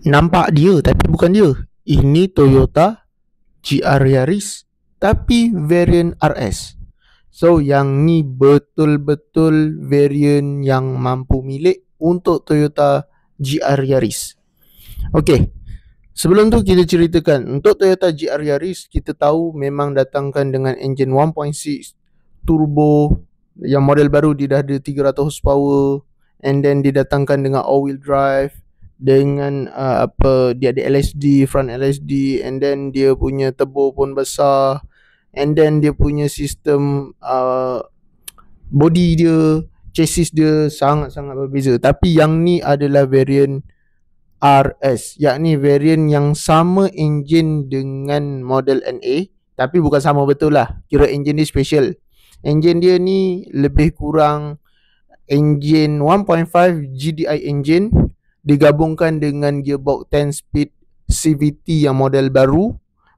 nampak dia tapi bukan dia. Ini Toyota GR Yaris tapi variant RS. So yang ni betul-betul variant yang mampu milik untuk Toyota GR Yaris. Okay, sebelum tu kita ceritakan untuk Toyota GR Yaris, kita tahu memang datangkan dengan enjin 1.6 turbo. Yang model baru dia dah ada 300 horsepower, and then didatangkan dengan all-wheel drive, dengan dia ada LSD, front LSD, and then dia punya turbo pun besar, and then dia punya sistem body dia, chassis dia sangat-sangat berbeza. Tapi yang ni adalah variant RS, yakni variant yang sama enjin dengan model NA, tapi bukan sama betul lah, kira enjin dia special. Enjin dia ni lebih kurang enjin 1.5 GDI engine digabungkan dengan gearbox 10 speed CVT yang model baru,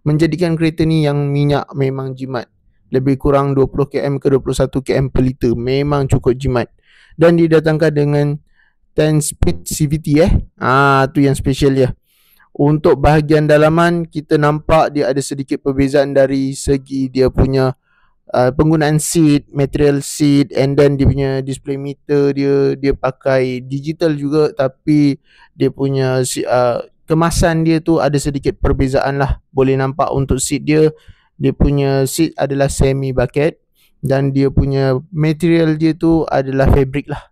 menjadikan kereta ni yang minyak memang jimat. Lebih kurang 20 km ke 21 km per liter, memang cukup jimat. Dan didatangkan dengan 10 speed CVT tu yang special dia. Untuk bahagian dalaman, kita nampak dia ada sedikit perbezaan dari segi dia punya penggunaan seat, material seat, and then dia punya display meter dia pakai digital juga, tapi dia punya kemasan dia tu ada sedikit perbezaan lah. Boleh nampak untuk seat dia punya seat adalah semi bucket, dan dia punya material dia tu adalah fabric lah.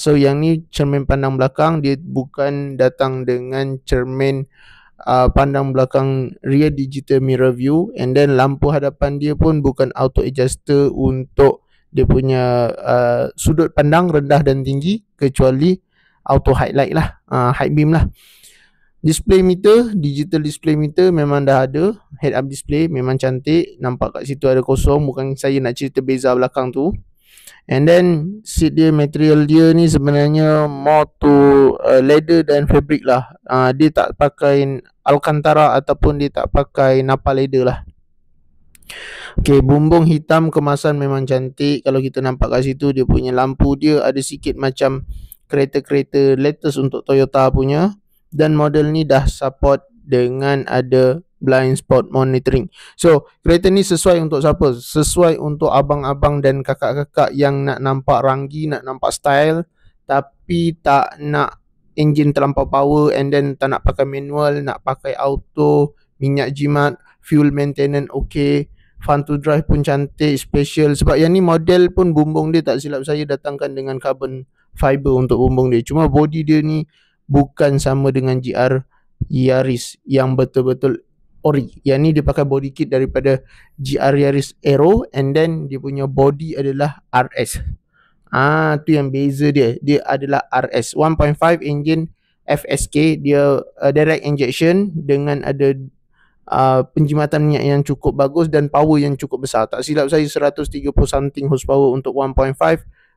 So yang ni cermin pandang belakang, dia bukan datang dengan cermin pandang belakang rear digital mirror view, and then lampu hadapan dia pun bukan auto adjuster untuk dia punya sudut pandang rendah dan tinggi, kecuali auto highlight lah, high beam lah. Display meter, digital display meter memang dah ada. Head up display memang cantik, nampak kat situ ada kosong, bukan saya nak cerita beza belakang tu. And then seat dia, material dia ni sebenarnya more to leather dan fabric lah. Dia tak pakai Alcantara ataupun dia tak pakai Nappa leather lah. Okay, bumbung hitam, kemasan memang cantik. Kalau kita nampak kat situ, dia punya lampu dia ada sikit macam kereta-kereta latest untuk Toyota punya. Dan model ni dah support dengan ada blind spot monitoring. So kereta ni sesuai untuk siapa? Sesuai untuk abang-abang dan kakak-kakak yang nak nampak ranggi, nak nampak style, tapi tak nak enjin terlampau power, and then tak nak pakai manual, nak pakai auto, minyak jimat, fuel maintenance okay, fun to drive pun cantik, special. Sebab yang ni model pun bumbung dia tak silap saya datangkan dengan carbon fiber untuk bumbung dia. Cuma body dia ni bukan sama dengan GR Yaris yang betul-betul ori. Yang ni dia pakai body kit daripada GR Yaris Aero, and then dia punya body adalah RS. Tu yang beza dia. Dia adalah RS 1.5 engine FSK. Dia direct injection dengan ada penjimatan minyak yang cukup bagus dan power yang cukup besar. Tak silap saya 130 something horsepower untuk 1.5,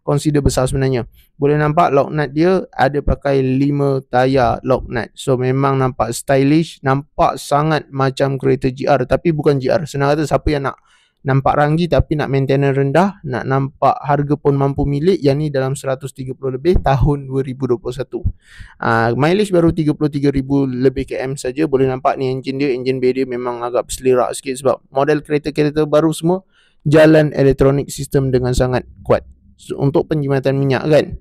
consider besar sebenarnya. Boleh nampak lock nut dia ada pakai 5 tayar lock nut. So memang nampak stylish, nampak sangat macam kereta GR tapi bukan GR. Senang kata, siapa yang nak nampak ranggi tapi nak maintenance rendah, nak nampak harga pun mampu milik, yang ni dalam 130 lebih tahun 2021. Mileage baru 33,000 lebih km saja. Boleh nampak ni enjin dia, enjin bay dia memang agak berselerak sikit sebab model kereta-kereta baru semua jalan elektronik sistem dengan sangat kuat untuk penjimatan minyak kan.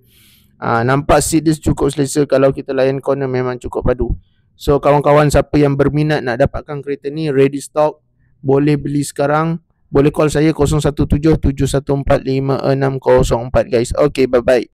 Nampak seat dia cukup selesa. Kalau kita layan corner memang cukup padu. So kawan-kawan siapa yang berminat nak dapatkan kereta ni, ready stock, boleh beli sekarang. Boleh call saya 017 714 5604 guys. Okay, bye bye.